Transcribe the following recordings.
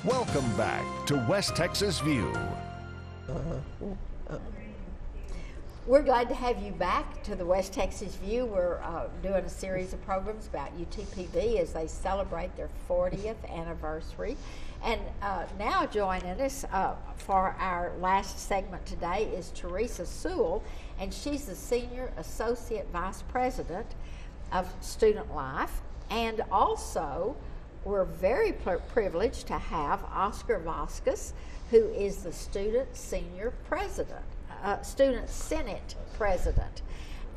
Welcome back to West Texas View. We're glad to have you back to the West Texas View. We're doing a series of programs about UTPB as they celebrate their 40th anniversary. And now joining us for our last segment today is Teresa Sewell, and she's the Senior Associate Vice President of Student Life. And also, we're very privileged to have Oscar Vazquez, who is the Student Senate President.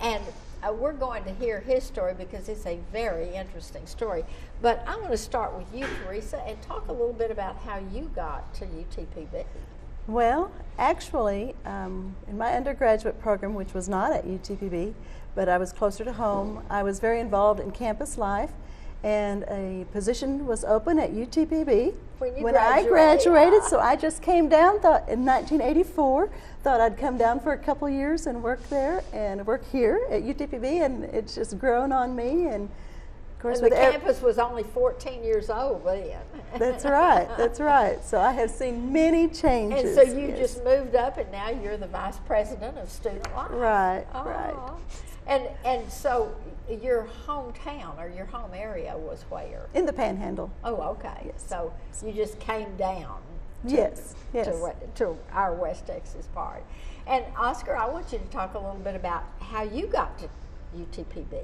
And we're going to hear his story because it's a very interesting story. But I want to start with you, Teresa, and talk a little bit about how you got to UTPB. Well, actually, in my undergraduate program, which was not at UTPB, but I was closer to home, I was very involved in campus life, and a position was open at UTPB when I graduated. So I just came down in 1984, thought I'd come down for a couple of years and work there and work here at UTPB, and it's just grown on me. And of course, and the campus was only 14 years old then. That's right, that's right. So I have seen many changes. And so you just moved up, and now you're the Vice President of Student Life. Right, right. And so your hometown or your home area was where? In the Panhandle. Oh, okay. Yes. So you just came down to our West Texas part. And Oscar, I want you to talk a little bit about how you got to UTPB.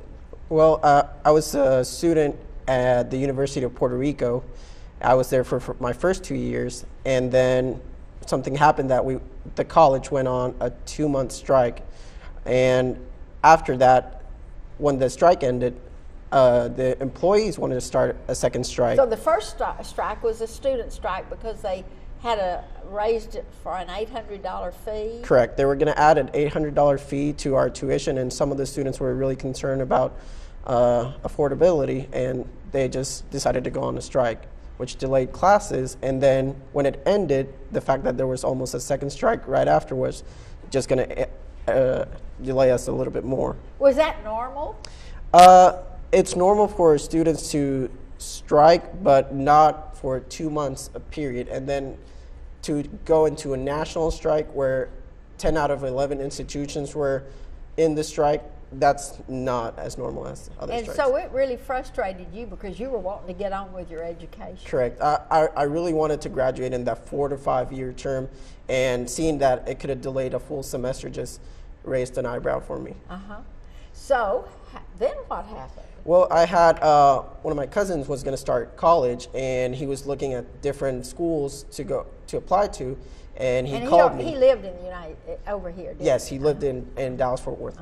Well, I was a student at the University of Puerto Rico. I was there for my first 2 years, and then something happened that the college went on a 2-month strike, and after that, when the strike ended, the employees wanted to start a second strike. So the first strike was a student strike because they had raised it for an $800 fee? Correct. They were going to add an $800 fee to our tuition, and some of the students were really concerned about affordability, and they just decided to go on a strike, which delayed classes. And then when it ended, the fact that there was almost a second strike right afterwards, just going to delay us a little bit more. Was that normal? It's normal for students to strike, but not for 2 months a period, and then to go into a national strike where 10 out of 11 institutions were in the strike, that's not as normal as other strikes. And so it really frustrated you because you were wanting to get on with your education. Correct. I really wanted to graduate in that 4 to 5 year term, and seeing that it could have delayed a full semester just raised an eyebrow for me. So then what happened? Well, I had one of my cousins was going to start college, and he was looking at different schools to apply to, and he called me. He lived in the over here, didn't he? Yes, he lived in Dallas-Fort Worth.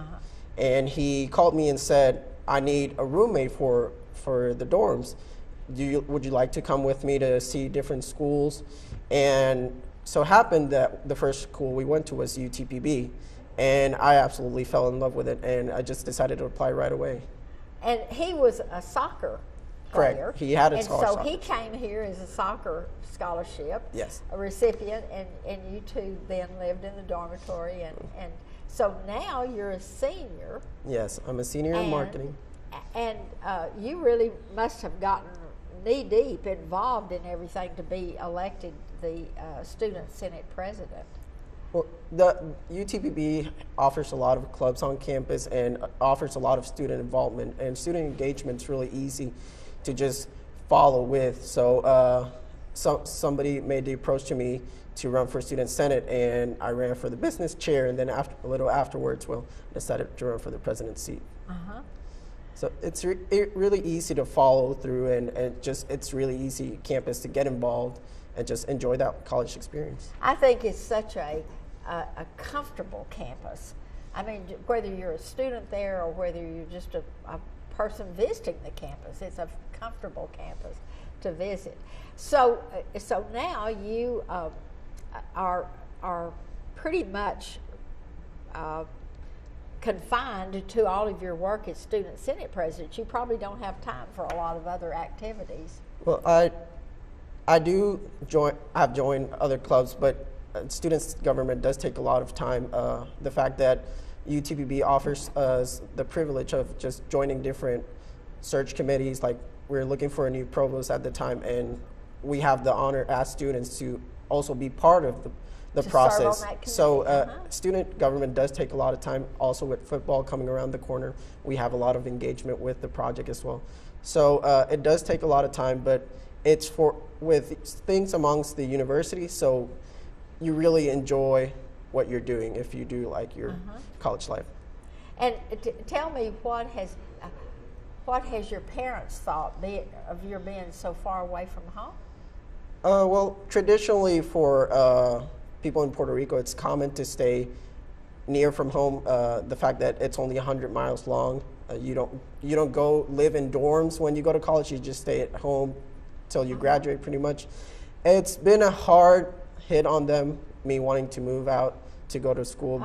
And he called me and said, I need a roommate for the dorms. Would you like to come with me to see different schools? And so happened that the first school we went to was UTPB, and I absolutely fell in love with it, and I just decided to apply right away. And he was a soccer player. Correct. He had a scholarship. And so he came here as a soccer scholarship Yes. a recipient, and you two then lived in the dormitory, and so now you're a senior. Yes, I'm a senior in marketing. And you really must have gotten knee-deep involved in everything to be elected the Student Senate President. Well, the UTPB offers a lot of clubs on campus and offers a lot of student involvement, and student engagement is really easy to just follow with. So somebody made the approach to me to run for student senate, and I ran for the business chair, and then a little afterwards, I decided to run for the president's seat. So it's really easy to follow through, and it's really easy campus to get involved and just enjoy that college experience. I think it's such a comfortable campus. I mean, whether you're a student there or whether you're just a person visiting the campus, it's a comfortable campus to visit. So now you are pretty much confined to all of your work as Student Senate President. You probably don't have time for a lot of other activities. Well, I've joined other clubs, but students' government does take a lot of time. The fact that UTPB offers us the privilege of just joining different search committees, like we're looking for a new provost at the time, and we have the honor as students to also be part of the To serve on process. that committee, So student government does take a lot of time. Also with football coming around the corner, we have a lot of engagement with the project as well. So it does take a lot of time, but it's with things amongst the university, so you really enjoy what you're doing if you do like your college life. And tell me, what has your parents thought of your being so far away from home? Well, traditionally for people in Puerto Rico, it's common to stay near from home. The fact that it's only 100 miles long, you don't go live in dorms when you go to college. You just stay at home till you graduate, pretty much. It's been a hard hit on them, me wanting to move out to go to school,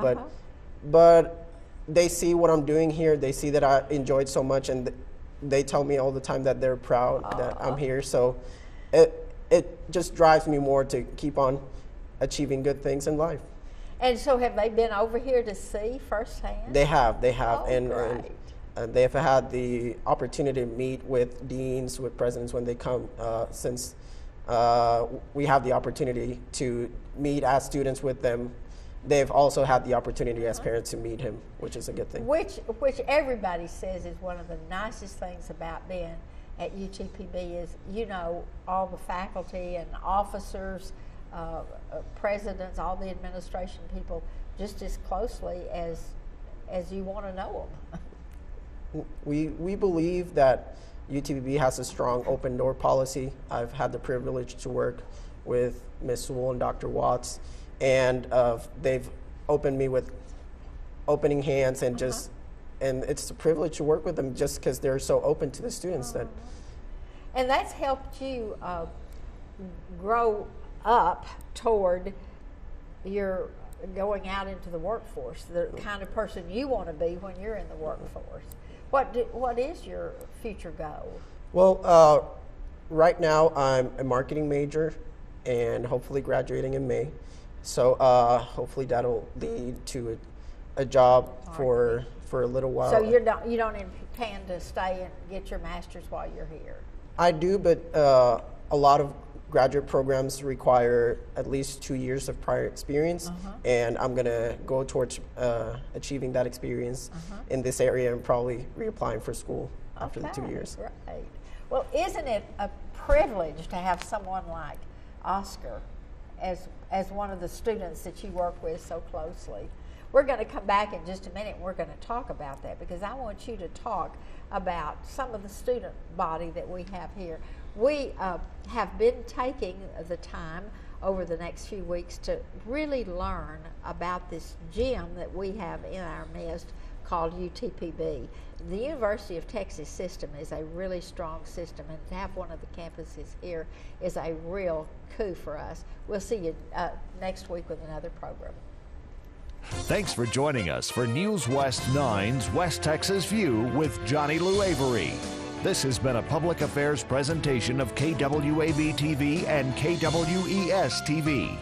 but they see what I'm doing here. They see that I enjoyed so much, and they tell me all the time that they're proud that I'm here. So it just drives me more to keep on achieving good things in life. And so have they been over here to see firsthand? They have, Oh, and great. they've had the opportunity to meet with deans, with presidents when they come, since we have the opportunity to meet as students with them. They've also had the opportunity as parents to meet him, which is a good thing. Which everybody says is one of the nicest things about being at UTPB is, you know, all the faculty and officers, presidents, all the administration people, just as closely as you want to know them. We believe that UTPB has a strong open door policy. I've had the privilege to work with Ms. Sewell and Dr. Watts, and they've opened me with opening hands, and and it's a privilege to work with them just because they're so open to the students. And that's helped you grow up toward your going out into the workforce, the kind of person you want to be when you're in the workforce. What is your future goal? Well, right now I'm a marketing major and hopefully graduating in May. So hopefully that'll lead to a job for a little while. So you don't intend to stay and get your master's while you're here? I do, but a lot of graduate programs require at least 2 years of prior experience, and I'm going to go towards achieving that experience in this area and probably reapplying for school after the 2 years. Right. Well, isn't it a privilege to have someone like Oscar as one of the students that you work with so closely? We're going to come back in just a minute and we're going to talk about that, because I want you to talk about some of the student body that we have here. We have been taking the time over the next few weeks to really learn about this gem that we have in our midst called UTPB. The University of Texas system is a really strong system, and to have one of the campuses here is a real coup for us. We'll see you next week with another program. Thanks for joining us for News West 9's West Texas View with Johnny Lou Avery. This has been a public affairs presentation of KWAB TV and KWES TV.